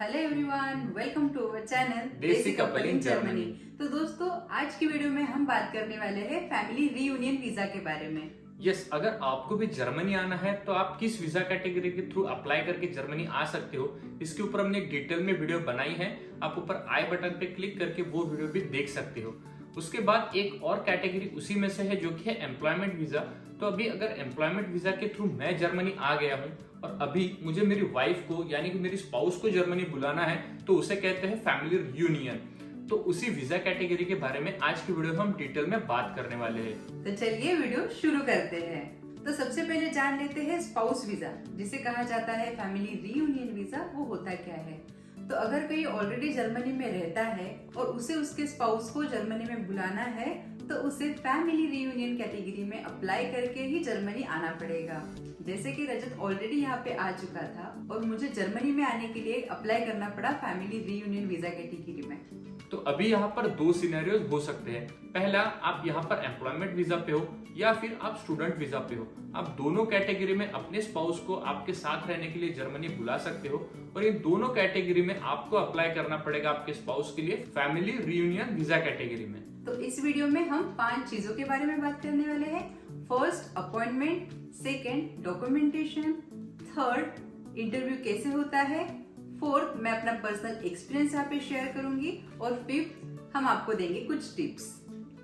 Hello everyone, welcome to our channel Desi couple in Germany. तो दोस्तों, आज की वीडियो में हम बात करने वाले हैं फैमिली रीयूनियन वीजा के बारे में। यस, अगर आपको भी जर्मनी आना है तो आप किस वीजा कैटेगरी के थ्रू अप्लाई करके जर्मनी आ सकते हो, इसके ऊपर हमने एक डिटेल में वीडियो बनाई है। आप ऊपर आई बटन पे क्लिक करके वो वीडियो भी देख सकते हो। उसके बाद एक और कैटेगरी उसी में से है जो कि है एम्प्लॉयमेंट वीजा। तो अभी अगर एम्प्लॉयमेंट वीजा के थ्रू मैं जर्मनी आ गया हूँ और अभी मुझे मेरी वाइफ को यानी कि मेरी स्पाउस को जर्मनी बुलाना है तो उसे कहते हैं फैमिली रियूनियन। तो उसी वीजा कैटेगरी के बारे में आज की वीडियो हम डिटेल में बात करने वाले हैं। तो चलिए वीडियो शुरू करते हैं। तो सबसे पहले जान लेते हैं स्पाउस वीजा, जिसे कहा जाता है फैमिली रीयूनियन वीजा। वो होता क्या है? तो अगर कोई ऑलरेडी जर्मनी में रहता है और उसे उसके स्पाउस को जर्मनी में बुलाना है तो उसे फैमिली रीयूनियन कैटेगरी में अप्लाई करके ही जर्मनी आना पड़ेगा। जैसे कि रजत ऑलरेडी यहाँ पे आ चुका था और मुझे जर्मनी में आने के लिए अप्लाई करना पड़ा फैमिली रीयूनियन वीजा कैटेगरी में। तो अभी यहाँ पर दो सिनेरियोज हो सकते हैं। पहला, आप यहाँ पर एम्प्लॉयमेंट वीजा पे हो या फिर आप स्टूडेंट वीजा पे हो। आप दोनों कैटेगरी में अपने स्पाउस को आपके साथ रहने के लिए जर्मनी बुला सकते हो और इन दोनों कैटेगरी में आपको अप्लाई करना पड़ेगा आपके स्पाउस के लिए फैमिली रियूनियन वीजा कैटेगरी में। तो इस वीडियो में हम 5 चीजों के बारे में बात करने वाले हैं। First, appointment. Second, documentation. Third, interview कैसे होता है। फोर्थ, मैं अपना पर्सनल एक्सपीरियंस यहाँ पे शेयर करूंगी। और फिफ्थ, हम आपको देंगे कुछ टिप्स।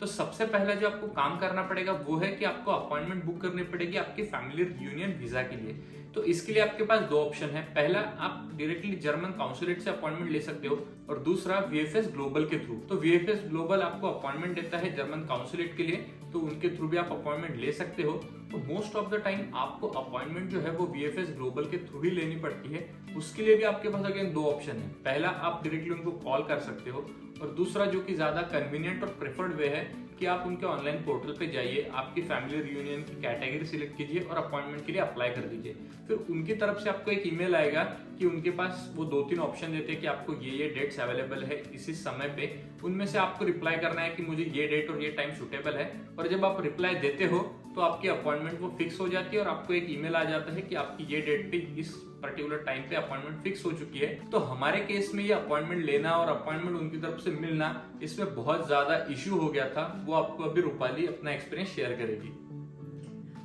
तो सबसे पहला जो आपको काम करना पड़ेगा वो है कि आपको अपॉइंटमेंट बुक करनी पड़ेगी आपके फैमिली रियूनियन वीजा के लिए। तो इसके लिए आपके पास दो ऑप्शन है। पहला, आप डायरेक्टली जर्मन काउंसुलेट से अपॉइंटमेंट ले सकते हो और दूसरा वीएफएस ग्लोबल के थ्रू। तो वीएफएस ग्लोबल आपको अपॉइंटमेंट देता है जर्मन काउंसुलेट के लिए, तो उनके थ्रू भी आप अपॉइंटमेंट ले सकते हो। तो मोस्ट ऑफ द टाइम आपको अपॉइंटमेंट जो है वो वीएफएस ग्लोबल के थ्रू ही लेनी पड़ती है। उसके लिए भी आपके पास अगेन दो ऑप्शन है। पहला, आप डायरेक्टली उनको कॉल कर सकते हो और दूसरा जो कि ज्यादा कन्वीनियंट और प्रेफर्ड वे है कि आप उनके ऑनलाइन पोर्टल पे जाइए, आपकी फैमिली रियूनियन की कैटेगरी सिलेक्ट कीजिए और अपॉइंटमेंट के लिए अप्लाई कर दीजिए। फिर उनकी तरफ से आपको एक ईमेल आएगा कि उनके पास वो 2-3 ऑप्शन देते हैं कि आपको ये डेट्स अवेलेबल है इसी समय पे। उनमें से आपको रिप्लाई करना है कि मुझे ये डेट और ये टाइम सुटेबल है। और जब आप रिप्लाई देते हो तो आपकी अपॉइंटमेंट वो फिक्स हो जाती है और आपको एक ईमेल आ जाता है कि आपकी ये डेट पे इस पर्टिकुलर टाइम पे अपॉइंटमेंट फिक्स हो चुकी है। तो हमारे केस में ये अपॉइंटमेंट लेना और अपॉइंटमेंट उनकी तरफ से मिलना, इसमें बहुत ज्यादा इश्यू हो गया था। वो आपको अभी रूपाली अपना एक्सपीरियंस शेयर करेगी।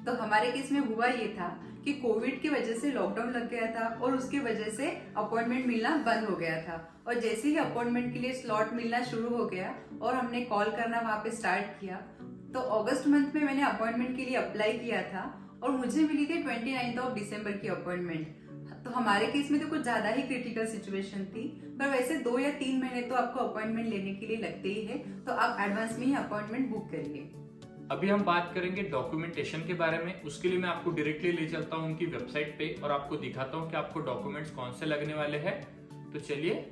तो हमारे केस में हुआ ये था कि कोविड की वजह से लॉकडाउन लग गया था और उसके वजह से अपॉइंटमेंट मिलना बंद हो गया था। और जैसे ही अपॉइंटमेंट के लिए स्लॉट मिलना शुरू हो गया और हमने कॉल करना वहाँ पे स्टार्ट किया, तो अगस्त मंथ में मैंने अपॉइंटमेंट के लिए अप्लाई किया था और मुझे मिली थी 29 दिसंबर की अपॉइंटमेंट। तो हमारे केस में तो कुछ ज्यादा ही क्रिटिकल सिचुएशन थी, पर वैसे 2 या 3 महीने तो आपको अपॉइंटमेंट लेने के लिए लगते ही है। तो आप एडवांस में ही अपॉइंटमेंट बुक करिए। अभी हम बात करेंगे डॉक्यूमेंटेशन के बारे में। उसके लिए मैं आपको डायरेक्टली ले चलता हूँ उनकी वेबसाइट पे और आपको दिखाता हूँ कि आपको डॉक्यूमेंट्स कौन से लगने वाले हैं। तो चलिए।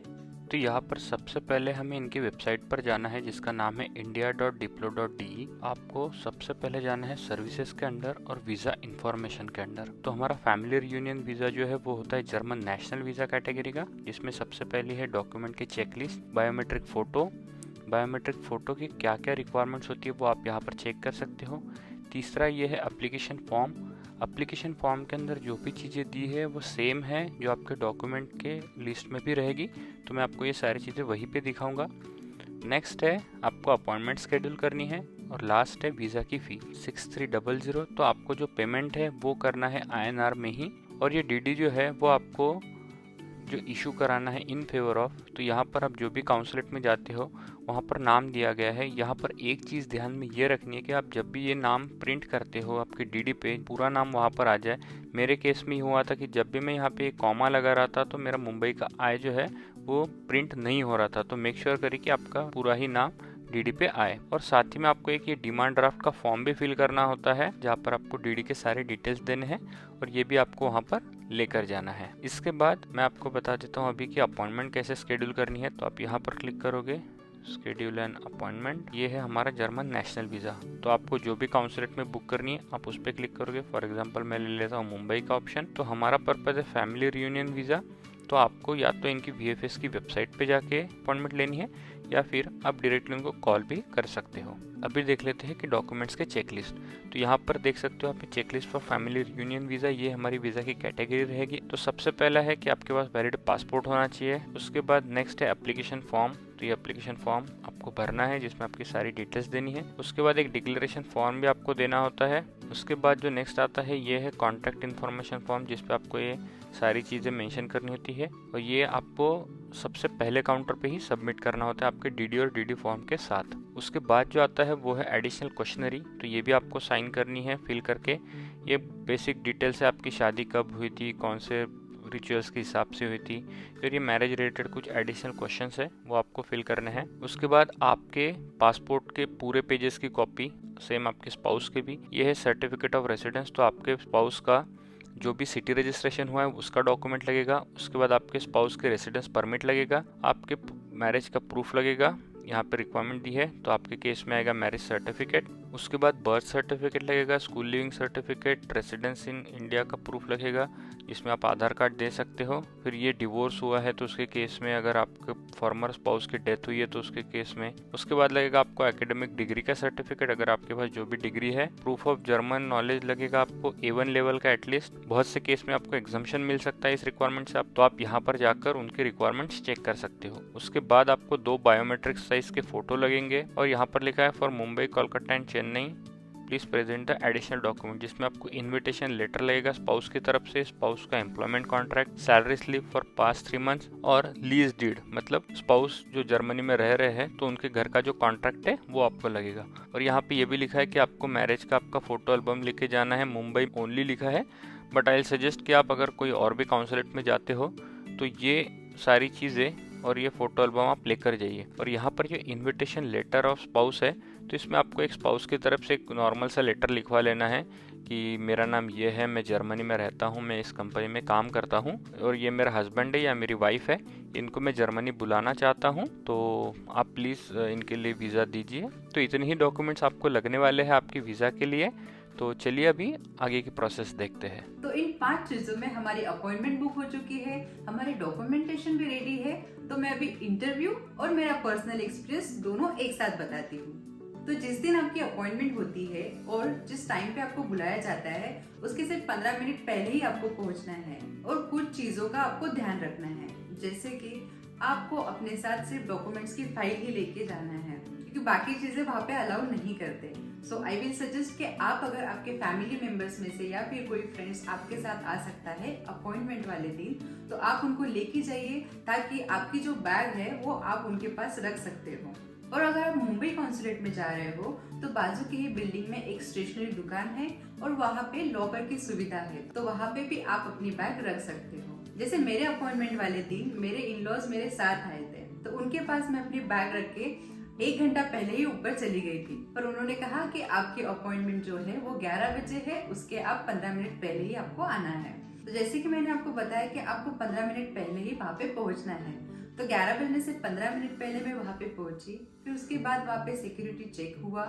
तो यहाँ पर सबसे पहले हमें इनकी वेबसाइट पर जाना है जिसका नाम है india.diplo.de। आपको सबसे पहले जाना है सर्विसेज के अंदर और वीज़ा इंफॉर्मेशन के अंदर। तो हमारा फैमिली रियूनियन वीज़ा जो है वो होता है जर्मन नेशनल वीज़ा कैटेगरी का, जिसमें सबसे पहली है डॉक्यूमेंट की checklist, biometric photo. Biometric photo की क्या क्या रिक्वायरमेंट्स होती है वो आप यहाँ पर चेक कर सकते हो। तीसरा ये है एप्लीकेशन फॉर्म। एप्लीकेशन फॉर्म के अंदर जो भी चीज़ें दी है वो सेम है जो आपके डॉक्यूमेंट के लिस्ट में भी रहेगी, तो मैं आपको ये सारी चीज़ें वहीं पे दिखाऊंगा। नेक्स्ट है आपको अपॉइंटमेंट शेड्यूल करनी है और लास्ट है वीज़ा की फ़ी 6300। तो आपको जो पेमेंट है वो करना है INR में ही और ये DD जो है वो आपको जो इशू कराना है इन फेवर ऑफ। तो यहाँ पर आप जो भी काउंसलेट में जाते हो वहाँ पर नाम दिया गया है। यहाँ पर एक चीज़ ध्यान में ये रखनी है कि आप जब भी ये नाम प्रिंट करते हो आपके DD पे पूरा नाम वहाँ पर आ जाए। मेरे केस में हुआ था कि जब भी मैं यहाँ पे कॉमा लगा रहा था तो मेरा मुंबई का आई जो है वो प्रिंट नहीं हो रहा था। तो मेक श्योर करिए कि आपका पूरा ही नाम DD पे आए। और साथ ही में आपको एक ये डिमांड ड्राफ्ट का फॉर्म भी फिल करना होता है जहाँ पर आपको DD के सारे डिटेल्स देने हैं और ये भी आपको वहाँ पर लेकर जाना है। इसके बाद मैं आपको बता देता हूँ अभी कि अपॉइंटमेंट कैसे शेड्यूल करनी है। तो आप यहाँ पर क्लिक करोगे शेड्यूल एन अपॉइंटमेंट। ये है हमारा जर्मन नेशनल वीज़ा। तो आपको जो भी काउंसलेट में बुक करनी है आप उस पर क्लिक करोगे। फॉर एग्जांपल मैं ले लेता हूँ मुंबई का ऑप्शन। तो हमारा पर्पज़ है फैमिली रियूनियन वीज़ा। तो आपको या तो इनकी VFS की वेबसाइट पे जाके अपॉइंटमेंट लेनी है या फिर आप डायरेक्टली उनको कॉल भी कर सकते हो। अभी देख लेते हैं कि डॉक्यूमेंट्स के चेकलिस्ट। तो यहाँ पर देख सकते हो आप checklist for family reunion visa, ये हमारी वीज़ा की कैटेगरी रहेगी। तो सबसे पहला है कि आपके पास वैलिड पासपोर्ट होना चाहिए। उसके बाद नेक्स्ट है एप्लीकेशन फॉर्म। तो ये एप्लीकेशन फॉर्म आपको भरना है जिसमें आपकी सारी डिटेल्स देनी है। उसके बाद एक डिक्लेरेशन फॉर्म भी आपको देना होता है। उसके बाद जो नेक्स्ट आता है ये है कॉन्टैक्ट इन्फॉर्मेशन फॉर्म, जिसपे आपको ये सारी चीज़ें मेंशन करनी होती है और ये आपको सबसे पहले काउंटर पे ही सबमिट करना होता है आपके डीडी और डीडी फॉर्म के साथ। उसके बाद जो आता है वो है एडिशनल क्वेश्चनरी। तो ये भी आपको साइन करनी है फिल करके। ये बेसिक डिटेल्स है, आपकी शादी कब हुई थी, कौन से रिचुअल्स के हिसाब से हुई थी। फिर ये मैरिज रिलेटेड कुछ एडिशनल क्वेश्चंस है वो आपको फिल करने हैं। उसके बाद आपके पासपोर्ट के पूरे पेजेस की कॉपी, सेम आपके स्पाउस के भी। ये है सर्टिफिकेट ऑफ रेसिडेंस। तो आपके स्पाउस का जो भी सिटी रजिस्ट्रेशन हुआ है उसका डॉक्यूमेंट लगेगा। उसके बाद आपके स्पाउस के रेसिडेंस परमिट लगेगा, आपके मैरिज का प्रूफ लगेगा, यहाँ पे रिक्वायरमेंट दी है तो आपके केस में आएगा मैरिज सर्टिफिकेट। उसके बाद बर्थ सर्टिफिकेट लगेगा, school leaving certificate, residence in India का प्रूफ लगेगा जिसमें आप आधार कार्ड दे सकते हो। फिर ये डिवोर्स हुआ है तो उसके केस में, अगर आपके फॉर्मर स्पाउस की डेथ हुई है तो उसके केस में। उसके बाद लगेगा आपको एकेडमिक डिग्री का सर्टिफिकेट, अगर आपके पास जो भी डिग्री है। प्रूफ ऑफ जर्मन नॉलेज लगेगा आपको A1 लेवल का एटलीस्ट। बहुत से केस में आपको एग्जाम्पशन मिल सकता है इस रिक्वायरमेंट से, तो आप यहाँ पर जाकर उनके रिक्वायरमेंट्स चेक कर सकते हो। उसके बाद आपको 2 बायोमेट्रिक साइज के फोटो लगेंगे और यहाँ पर लिखा है for Mumbai, Kolkata and Chennai please present the additional document, जिसमें आपको इनविटेशन लेटर लगेगा स्पाउस की तरफ से, स्पाउस का employment contract, salary slip for past 3 months और लीज डीड, मतलब स्पाउस जो जर्मनी में रह रहे हैं तो उनके घर का जो कॉन्ट्रैक्ट है वो आपको लगेगा। और यहाँ पे ये भी लिखा है कि आपको मैरिज का आपका फोटो एल्बम लेके जाना है। मुंबई ओनली लिखा है, बट आई सजेस्ट कि आप अगर कोई और भी काउंसलेट में जाते हो तो ये सारी चीज़ें और ये फोटो एल्बम आप लेकर जाइए। और यहाँ पर जो इनविटेशन लेटर ऑफ स्पाउस है तो इसमें आपको एक स्पाउस की तरफ से एक नॉर्मल सा लेटर लिखवा लेना है कि मेरा नाम ये है, मैं जर्मनी में रहता हूँ, मैं इस कंपनी में काम करता हूँ और ये मेरा हस्बैंड है या मेरी वाइफ है, इनको मैं जर्मनी बुलाना चाहता हूँ, तो आप प्लीज़ इनके लिए वीज़ा दीजिए। तो इतने ही डॉक्यूमेंट्स आपको लगने वाले हैं आपकी वीज़ा के लिए। तो चलिए अभी आगे की प्रोसेस देखते हैं। तो इन 5 चीजों में हमारी अपॉइंटमेंट बुक हो चुकी है, हमारी डॉक्यूमेंटेशन भी रेडी है। तो मैं अभी इंटरव्यू और मेरा पर्सनल एक्सपीरियंस दोनों एक साथ बताती हूँ। तो जिस दिन आपकी अपॉइंटमेंट होती है और जिस टाइम पे आपको बुलाया जाता है उसके सिर्फ 15 मिनट पहले ही आपको पहुंचना है और कुछ चीजों का आपको ध्यान रखना है, जैसे कि आपको अपने साथ सिर्फ डॉक्यूमेंट्स की फाइल ही लेके जाना है क्योंकि बाकी चीजें वहाँ पे अलाउ नहीं करते। सो आई विल सजेस्ट कि आप अगर आपके फैमिली मेंबर्स में से या फिर कोई फ्रेंड्स आपके साथ आ सकता है अपॉइंटमेंट वाले दिन, तो आप उनको लेके जाइए ताकि आपकी जो बैग है वो आप उनके पास रख सकते हो। और अगर आप मुंबई कॉन्सुलेट में जा रहे हो तो बाजू की ही बिल्डिंग में एक स्टेशनरी दुकान है और वहाँ पे लॉकर की सुविधा है, तो वहाँ पे भी आप अपनी बैग रख सकते हो। जैसे मेरे अपॉइंटमेंट वाले दिन मेरे इन-लॉज मेरे साथ आए थे तो उनके पास मैं अपनी बैग रख के 1 घंटा पहले ही ऊपर चली गई थी, पर उन्होंने कहा कि आपकी अपॉइंटमेंट जो है वो 11 बजे है, उसके आप 15 मिनट पहले ही आपको आना है। तो जैसे कि मैंने आपको बताया कि आपको 15 मिनट पहले ही वहाँ पे पहुँचना है, तो 11 बजने से 15 मिनट पहले मैं वहाँ पे पहुंची। फिर उसके बाद वहाँ पे सिक्योरिटी चेक हुआ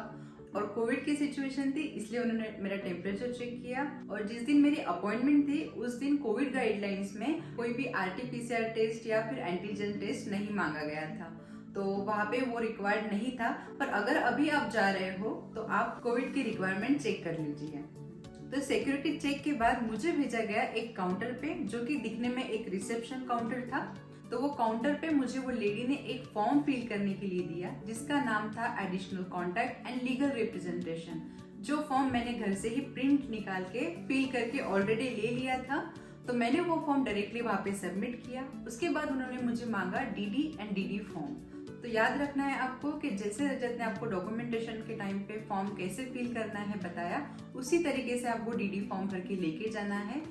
और कोविड की सिचुएशन थी इसलिए उन्होंने मेरा टेम्परेचर चेक किया। और जिस दिन मेरी अपॉइंटमेंट थी उस दिन कोविड गाइडलाइंस में कोई भी RT-PCR टेस्ट या फिर एंटीजन टेस्ट नहीं मांगा गया था, तो वहाँ पे वो रिक्वायर्ड नहीं था। पर अगर अभी आप जा रहे हो तो आप कोविड की रिक्वायरमेंट चेक कर लीजिए। तो सिक्योरिटी चेक के बाद मुझे भेजा गया एक काउंटर पे जो कि दिखने में एक रिसेप्शन काउंटर था। तो वो काउंटर पे मुझे वो लेडी ने एक फॉर्म फिल करने के लिए दिया जिसका नाम था additional contact and legal representation, जो फॉर्म मैंने घर से ही प्रिंट निकाल के फिल करके ऑलरेडी ले लिया था। तो मैंने वो फॉर्म डायरेक्टली वहाँ पे सबमिट किया। उसके बाद उन्होंने मुझे मांगा DD एंड DD फॉर्म। तो याद रखना है आपको कि जैसे रजत ने आपको डॉक्यूमेंटेशन के टाइम पे फॉर्म कैसे फिल करना है बताया, उसी तरीके से आपको DD फॉर्म भर के लेके जाना है।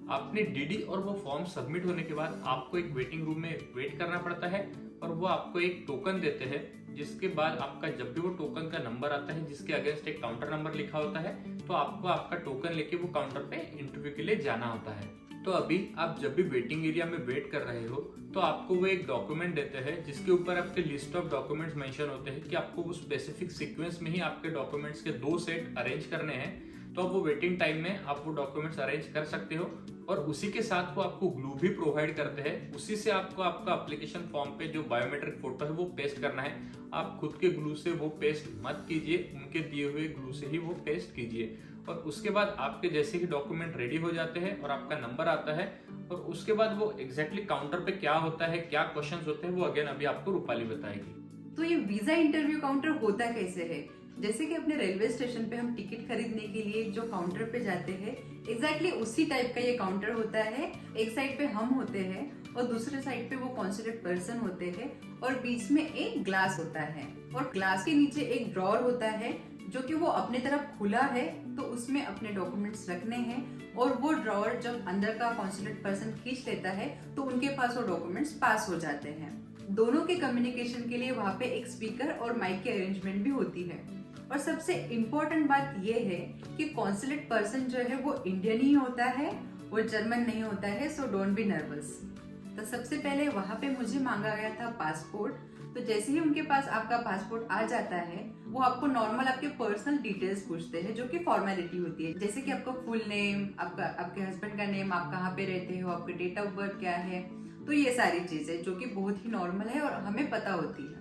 आपने DD और वो फॉर्म सबमिट होने के बाद आपको एक वेटिंग रूम में वेट करना पड़ता है और वो आपको एक टोकन देते हैं, जिसके बाद आपका जब भी वो टोकन का नंबर आता है जिसके अगेंस्ट एक काउंटर नंबर लिखा होता है, तो आपको आपका टोकन लेके वो काउंटर पे इंटरव्यू के लिए जाना होता है। तो अभी आप जब भी वेटिंग एरिया में वेट कर रहे हो तो आपको वो एक डॉक्यूमेंट देते हैं जिसके ऊपर आपके लिस्ट ऑफ डॉक्यूमेंट्स मेंशन होते हैं कि आपको वो स्पेसिफिक सीक्वेंस में ही आपके डॉक्यूमेंट्स के 2 सेट अरेंज करने हैं। तो आप वो वेटिंग टाइम में आप वो डॉक्यूमेंट्स अरेंज कर सकते हो। और उसी के साथ वो आपको ग्लू भी प्रोवाइड करते हैं। उसी से आपको आपका एप्लीकेशन फॉर्म पे जो बायोमेट्रिक फोटो है वो पेस्ट करना है। आप खुद के ग्लू से वो पेस्ट मत कीजिए, उनके दिए हुए ग्लू से ही वो पेस्ट कीजिए। और उसके बाद आपके जैसे ही डॉक्यूमेंट रेडी हो जाते हैं और आपका नंबर आता है, और उसके बाद वो एग्जैक्टली काउंटर पे क्या होता है, क्या क्वेश्चंस होते हैं, वो अगेन अभी आपको रूपाली बताएगी। तो ये वीजा इंटरव्यू काउंटर होता कैसे है? जैसे कि अपने रेलवे स्टेशन पे हम टिकट खरीदने के लिए जो काउंटर पे जाते हैं, एग्जैक्टली उसी टाइप का ये काउंटर होता है। एक साइड पे हम होते हैं और दूसरे साइड पे वो कॉन्सुलेट पर्सन होते हैं, और बीच में एक ग्लास होता है, और ग्लास के नीचे एक ड्रॉर होता है जो कि वो अपने तरफ खुला है, तो उसमें अपने डॉक्यूमेंट्स रखने हैं। और वो ड्रॉर जब अंदर का कॉन्सुलेट पर्सन खींच लेता है तो उनके पास वो डॉक्यूमेंट्स पास हो जाते हैं। दोनों के कम्युनिकेशन के लिए वहाँ पे एक स्पीकर और माइक की अरेंजमेंट भी होती है। और सबसे इम्पोर्टेंट बात ये है कि कॉन्सुलेट पर्सन जो है वो इंडियन ही होता है, वो जर्मन नहीं होता है, सो डोंट बी नर्वस। तो सबसे पहले वहाँ पे मुझे मांगा गया था पासपोर्ट। तो जैसे ही उनके पास आपका पासपोर्ट आ जाता है, वो आपको नॉर्मल आपके पर्सनल डिटेल्स पूछते हैं, जो कि फॉर्मेलिटी होती है, जैसे कि आपका फुल नेम, आपके हस्बैंड का नेम, आप कहाँ पे रहते हो, आपके डेट ऑफ बर्थ क्या है, तो ये सारी चीजें जो कि बहुत ही नॉर्मल है और हमें पता होती है।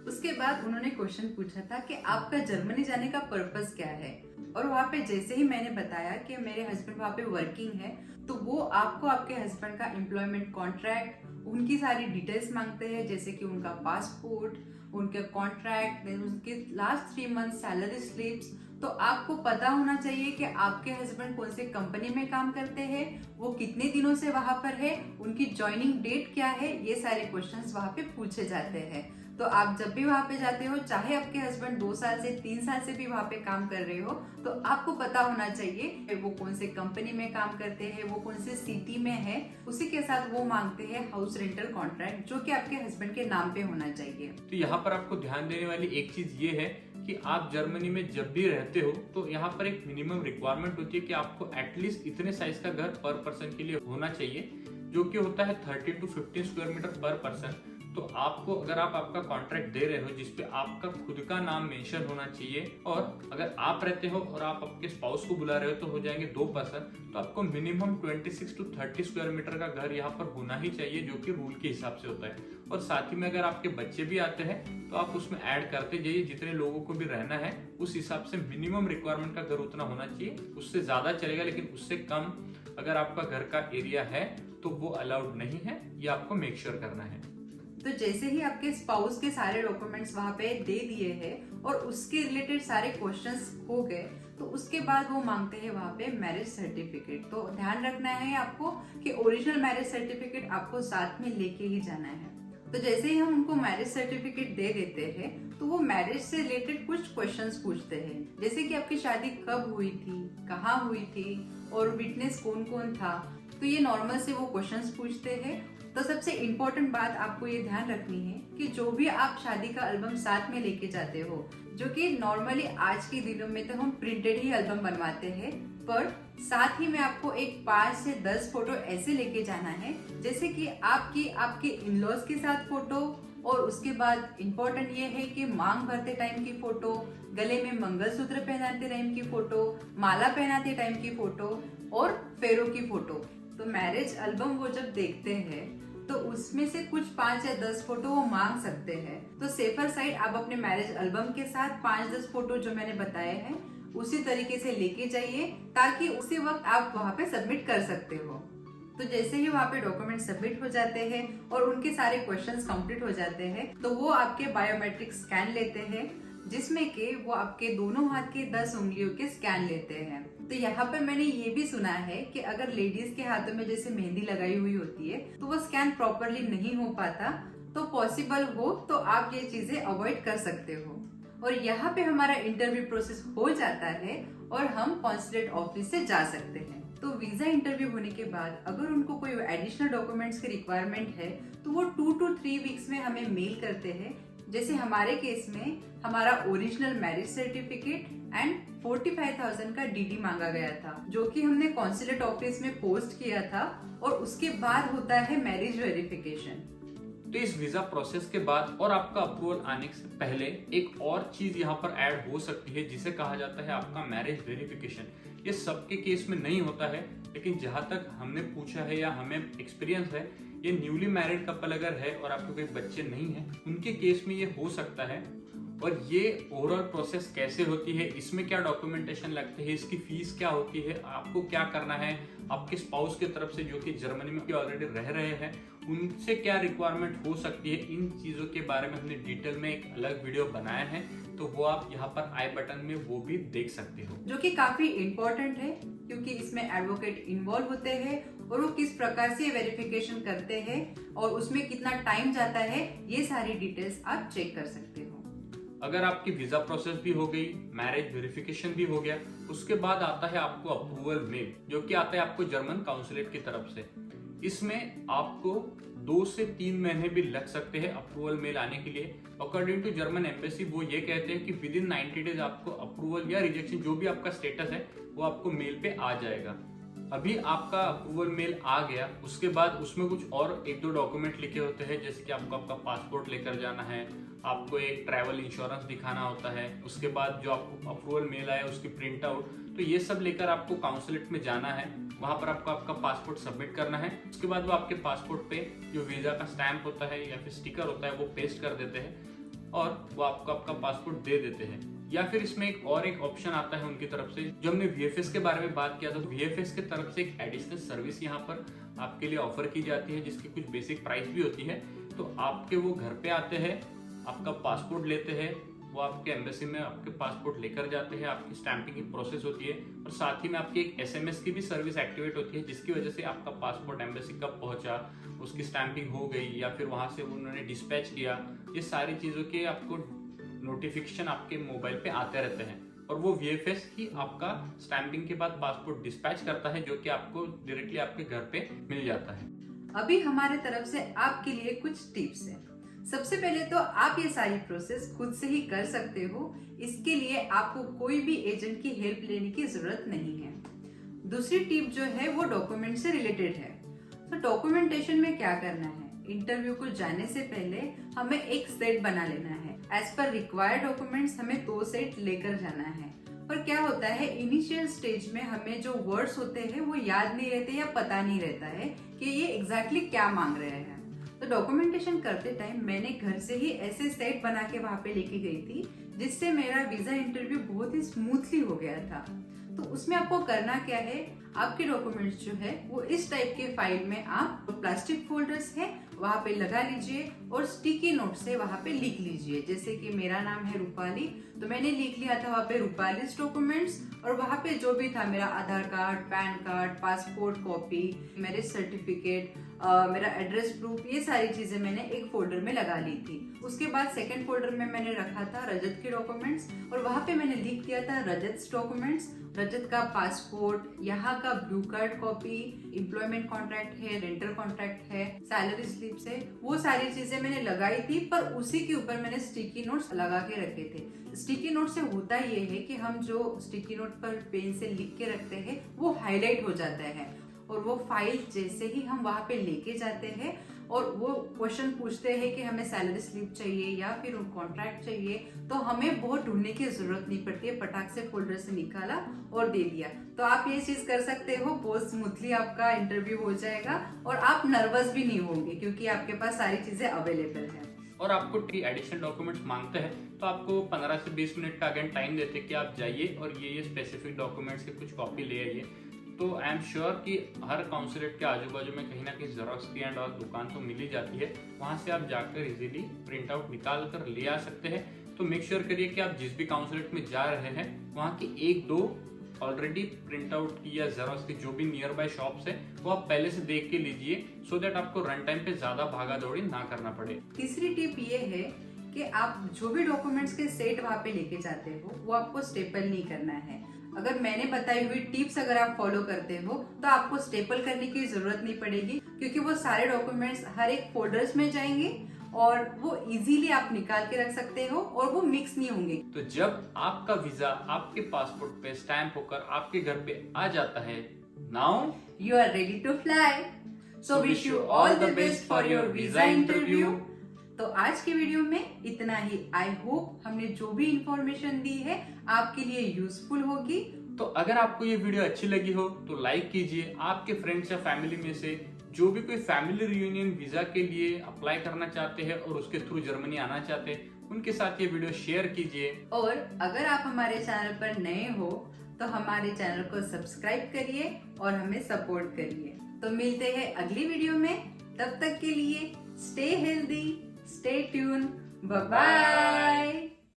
उसके बाद उन्होंने क्वेश्चन पूछा था कि आपका जर्मनी जाने का पर्पस क्या है। और वहाँ पे जैसे ही मैंने बताया कि मेरे हस्बैंड वहाँ पे वर्किंग है, तो वो आपको आपके हस्बैंड का एम्प्लॉयमेंट कॉन्ट्रैक्ट, उनकी सारी डिटेल्स मांगते हैं, जैसे कि उनका पासपोर्ट, उनके कॉन्ट्रैक्ट, उनके लास्ट 3 मंथ सैलरी स्लिप्स। तो आपको पता होना चाहिए कि आपके हस्बैंड कौन से कंपनी में काम करते हैं, वो कितने दिनों से वहाँ पर है, उनकी ज्वाइनिंग डेट क्या है, ये सारे क्वेश्चंस वहाँ पे पूछे जाते हैं। तो आप जब भी वहाँ पे जाते हो, चाहे आपके हस्बैंड 2 साल से 3 साल से भी वहाँ पे काम कर रहे हो, तो आपको पता होना चाहिए वो कौन से कंपनी में काम करते हैं, वो कौन से सिटी में है। उसी के साथ वो मांगते हैं हाउस रेंटल कॉन्ट्रैक्ट, जो कि आपके हस्बैंड के नाम पे होना चाहिए। तो यहाँ पर आपको ध्यान देने वाली एक चीज ये है कि आप जर्मनी में जब भी रहते हो, तो यहाँ पर एक मिनिमम रिक्वायरमेंट होती है कि आपको एटलीस्ट इतने साइज का घर पर पर्सन के लिए होना चाहिए, जो कि होता है 30 to 15 स्क्वायर मीटर पर पर्सन। तो आपको, अगर आप आपका कॉन्ट्रैक्ट दे रहे हो जिसपे आपका खुद का नाम मेंशन होना चाहिए, और अगर आप रहते हो और आप आपके स्पाउस को बुला रहे हो तो हो जाएंगे 2 पर्सन, तो आपको मिनिमम 26 to 30 स्क्वायर मीटर का घर यहाँ पर होना ही चाहिए, जो कि रूल के हिसाब से होता है। और साथ ही में अगर आपके बच्चे भी आते हैं तो आप उसमें ऐड करते जाइए, जितने लोगों को भी रहना है उस हिसाब से मिनिमम रिक्वायरमेंट का घर उतना होना चाहिए। उससे ज्यादा चलेगा, लेकिन उससे कम अगर आपका घर का एरिया है तो वो अलाउड नहीं है, ये आपको मेक श्योर करना है। तो जैसे ही आपके स्पाउस के सारे डॉक्यूमेंट्स वहाँ पे दे दिए हैं और उसके रिलेटेड सारे क्वेश्चंस हो गए, तो उसके बाद वो मांगते हैं वहाँ पे मैरिज सर्टिफिकेट। तो ध्यान रखना है आपको कि ओरिजिनल मैरिज सर्टिफिकेट आपको साथ में लेके ही जाना है। तो जैसे ही हम उनको मैरिज सर्टिफिकेट दे देते हैं, तो वो मैरिज से रिलेटेड कुछ क्वेश्चंस पूछते हैं, जैसे कि आपकी शादी कब हुई थी, कहाँ हुई थी, और विटनेस कौन कौन था। तो ये नॉर्मल से वो क्वेश्चंस पूछते हैं। तो सबसे इम्पोर्टेंट बात आपको ये ध्यान रखनी है कि जो भी आप शादी का एल्बम साथ में लेके जाते हो, जो कि नॉर्मली आज के दिनों में तो हम प्रिंटेड ही एल्बम बनवाते हैं, पर साथ ही में आपको एक 5 से 10 फोटो ऐसे लेके जाना है, जैसे कि आपके इन-लॉज के साथ फोटो, और उसके बाद इम्पोर्टेंट ये है कि मांग भरते टाइम की फोटो, गले में मंगलसूत्र पहनाते टाइम की फोटो, माला पहनाते टाइम की फोटो, और फेरों की फोटो। तो मैरिज एल्बम वो जब देखते हैं तो उसमें से कुछ 5 या 10 फोटो वो मांग सकते हैं। तो सेफर साइड आप अपने मैरिज एल्बम के साथ 5-10 फोटो जो मैंने बताए हैं उसी तरीके से लेके जाइए, ताकि उसी वक्त आप वहाँ पे सबमिट कर सकते हो। तो जैसे ही वहाँ पे डॉक्यूमेंट सबमिट हो जाते हैं और उनके सारे क्वेश्चंस कंप्लीट हो जाते हैं, तो वो आपके बायोमेट्रिक स्कैन लेते हैं, जिसमें के वो आपके दोनों हाथ के 10 उंगलियों के स्कैन लेते हैं। तो यहाँ पर मैंने ये भी सुना है कि अगर लेडीज के हाथों में जैसे मेहंदी लगाई हुई होती है तो वो स्कैन प्रॉपरली नहीं हो पाता, तो पॉसिबल हो तो आप ये चीजें अवॉइड कर सकते हो। और यहाँ पे हमारा इंटरव्यू प्रोसेस हो जाता है और हम कॉन्सुलेट ऑफिस से जा सकते हैं। तो वीजा इंटरव्यू होने के बाद अगर उनको कोई एडिशनल डॉक्यूमेंट्स की रिक्वायरमेंट है तो वो 2 to 3 वीक्स में हमें मेल करते हैं। जैसे हमारे केस में हमारा ओरिजिनल मैरिज सर्टिफिकेट एंड 45,000 का डीडी मांगा गया था, जो कि हमने कॉन्सुलेट ऑफिस में पोस्ट किया था, और उसके बाद होता है मैरिज वेरिफिकेशन। तो इस वीजा प्रोसेस के बाद और आपका अप्रूवल आने से पहले एक और चीज यहाँ पर ऐड हो सकती है, जिसे कहा जाता है आपका मैरिज वेरिफिकेशन। ये सबके केस में नहीं होता है, लेकिन जहां तक हमने पूछा है या हमें एक्सपीरियंस है, ये न्यूली मैरिड कपल अगर है और आपके कोई बच्चे नहीं है, उनके केस में ये हो सकता है। और ये ओवरऑल प्रोसेस कैसे होती है, इसमें क्या डॉक्यूमेंटेशन लगते हैं, इसकी फीस क्या होती है, आपको क्या करना है, आपके स्पाउस की तरफ से जो कि जर्मनी में ऑलरेडी रह रहे हैं उनसे क्या रिक्वायरमेंट हो सकती है, इन चीजों के बारे में हमने डिटेल में एक अलग वीडियो बनाया है, तो वो आप यहाँ पर आई बटन में वो भी देख सकते हो, जो कि काफी इम्पोर्टेंट है क्योंकि इसमें एडवोकेट इन्वॉल्व होते हैं और वो किस प्रकार से वेरिफिकेशन करते हैं और उसमें कितना टाइम जाता है, ये सारी डिटेल्स आप चेक कर सकते हो। अगर आपकी वीजा प्रोसेस भी हो गई, मैरिज वेरिफिकेशन भी हो गया, उसके बाद आता है आपको अप्रूवल मेल, जो कि आता है आपको जर्मन काउंसुलेट की तरफ से। इसमें आपको 2 से 3 महीने भी लग सकते हैं अप्रूवल मेल आने के लिए। अकॉर्डिंग टू जर्मन एम्बेसी वो ये कहते हैं कि विद इन 90 डेज आपको अप्रूवल या रिजेक्शन जो भी आपका स्टेटस है वो आपको मेल पे आ जाएगा। अभी आपका अप्रूवल मेल आ गया, उसके बाद उसमें कुछ और 1-2 डॉक्यूमेंट लिखे होते हैं, जैसे कि आपको आपका पासपोर्ट लेकर जाना है, आपको एक ट्रैवल इंश्योरेंस दिखाना होता है, उसके बाद जो आपको अप्रूवल मेल आया उसकी प्रिंट आउट, तो ये सब लेकर आपको काउंसुलेट में जाना है। वहां पर आपको आपका पासपोर्ट सबमिट करना है। उसके बाद वो आपके पासपोर्ट पे जो वीजा का स्टैंप होता है या फिर स्टिकर होता है वो पेस्ट कर देते हैं और वो आपको आपका पासपोर्ट दे देते हैं। या फिर इसमें एक ऑप्शन आता है उनकी तरफ से, जो हमने VFS के बारे में बात किया था, तो VFS की तरफ से एक एडिशनल सर्विस यहाँ पर आपके लिए ऑफर की जाती है, जिसकी कुछ बेसिक प्राइस भी होती है। तो आपके वो घर पे आते हैं, आपका पासपोर्ट लेते हैं, वो आपके एम्बेसी में आपके पासपोर्ट लेकर जाते हैं, आपकी स्टैंपिंग की प्रोसेस होती है और साथ ही में आपकी एक SMS की भी सर्विस एक्टिवेट होती है, जिसकी वजह से आपका पासपोर्ट एम्बेसी कब पहुंचा, उसकी स्टैंपिंग हो गई या फिर वहां से उन्होंने डिस्पैच किया, ये सारी चीजों के आपको नोटिफिकेशन आपके मोबाइल पे आते रहते हैं। और वो VFS ही आपका स्टैंपिंग के बाद पासपोर्ट डिस्पैच करता है, जो कि आपको डायरेक्टली आपके घर पे मिल जाता है। अभी हमारे तरफ से आपके लिए कुछ टिप्स हैं। सबसे पहले तो आप ये सारी प्रोसेस खुद से ही कर सकते हो, इसके लिए आपको कोई भी एजेंट की हेल्प लेने की जरूरत नहीं है। दूसरी टिप जो है वो डॉक्यूमेंट से रिलेटेड है। तो डॉक्यूमेंटेशन में क्या करना है, इंटरव्यू को जाने से पहले हमें एक सेट बना लेना है। एज पर रिक्वायर्ड डॉक्यूमेंट्स हमें 2 सेट लेकर जाना है। पर क्या होता है, इनिशियल स्टेज में हमें जो वर्ड्स होते हैं वो याद नहीं रहते या पता नहीं रहता है कि ये एग्जैक्टली क्या मांग रहे हैं। तो डॉक्यूमेंटेशन करते टाइम मैंने घर से ही ऐसे सेट बना के वहां पे लेके गई थी, जिससे मेरा वीजा इंटरव्यू बहुत ही स्मूथली हो गया था। तो उसमें आपको करना क्या है, आपके डॉक्यूमेंट्स जो है वो इस टाइप के फाइल में आप प्लास्टिक फोल्डर्स है वहां पे लगा लीजिए और स्टिकी नोट से वहां पे लिख लीजिए। जैसे कि मेरा नाम है रूपाली, तो मैंने लिख लिया था वहां पे रूपालीज डॉक्यूमेंट्स, और वहां पे जो भी था मेरा Aadhaar card, PAN card, passport copy, marriage certificate, मेरा एड्रेस प्रूफ, ये सारी चीजें मैंने एक फोल्डर में लगा ली थी। उसके बाद सेकंड फोल्डर में मैंने रखा था रजत के डॉक्यूमेंट्स, और वहां पे मैंने लिख दिया था रजत डॉक्यूमेंट्स, रजत का पासपोर्ट, यहाँ का blue card copy, employment contract है, रेंटल कॉन्ट्रैक्ट है, सैलरी स्लिप्स है, वो सारी चीजें मैंने लगाई थी। पर उसी के ऊपर मैंने स्टिकी नोट्स लगा के रखे थे। स्टिकी नोट से होता ये है कि हम जो स्टिकी नोट पर पेन से लिख के रखते हैं वो हाईलाइट हो जाता है, और वो फाइल जैसे ही हम वहां पे लेके जाते हैं और वो क्वेश्चन पूछते हैं कि हमें सैलरी स्लिप चाहिए या फिर कॉन्ट्रैक्ट चाहिए, तो हमें बहुत ढूंढने की जरूरत नहीं पड़ती है, फटाक से फोल्डर से निकाला और दे दिया। तो आप ये चीज कर सकते हो, बहुत स्मूथली आपका इंटरव्यू हो जाएगा और आप नर्वस भी नहीं होंगे क्योंकि आपके पास सारी चीजें अवेलेबल है। और आपको एडिशनल डॉक्यूमेंट्स मांगते हैं तो आपको 15 से 20 मिनट का अगेन टाइम देते हैं कि आप जाइए और ये स्पेसिफिक डॉक्यूमेंट्स के कुछ कॉपी ले आइए। तो आई एम श्योर कि हर काउंसुलेट के आजू बाजू में कहीं ना कहीं जेरॉक्स की एंड और दुकान तो मिल ही जाती है, वहां से आप जाकर इजीली प्रिंट आउट निकाल कर ले आ सकते हैं। तो मेक श्योर करिए कि आप जिस भी काउंसुलेट में जा रहे हैं वहाँ की 1-2 ऑलरेडी प्रिंट आउट की या जेरॉक्स की जो भी नियर बाय शॉप्स है वो आप पहले से देख के लीजिए, सो दैट आपको रन टाइम पे ज्यादा भागा दौड़ी ना करना पड़े। तीसरी टिप ये है कि आप जो भी डॉक्यूमेंट्स के सेट वहां पे लेके जाते हो वो आपको स्टेपल नहीं करना है। अगर मैंने बताई हुई टिप्स अगर आप फॉलो करते हो तो आपको स्टेपल करने की जरूरत नहीं पड़ेगी, क्योंकि वो सारे डॉक्यूमेंट्स हर एक फोल्डर्स में जाएंगे और वो इजीली आप निकाल के रख सकते हो और वो मिक्स नहीं होंगे। तो जब आपका वीजा आपके पासपोर्ट पे स्टैंप होकर आपके घर पे आ जाता है, now you are ready to fly. So wish you all the best for your visa interview. तो आज के वीडियो में इतना ही। आई होप हमने जो भी इंफॉर्मेशन दी है आपके लिए यूजफुल होगी तो अगर आपको ये वीडियो अच्छी लगी हो तो लाइक कीजिए। आपके फ्रेंड्स या फैमिली में से जो भी कोई फैमिली रियूनियन वीजा के लिए अप्लाई करना चाहते हैं और उसके थ्रू जर्मनी आना चाहते हैं, उनके साथ ये वीडियो शेयर कीजिए। और अगर आप हमारे चैनल पर नए हो तो हमारे चैनल को सब्सक्राइब करिए और हमें सपोर्ट करिए। तो मिलते हैं अगली वीडियो में, तब तक के लिए stay healthy, stay tune, bye bye.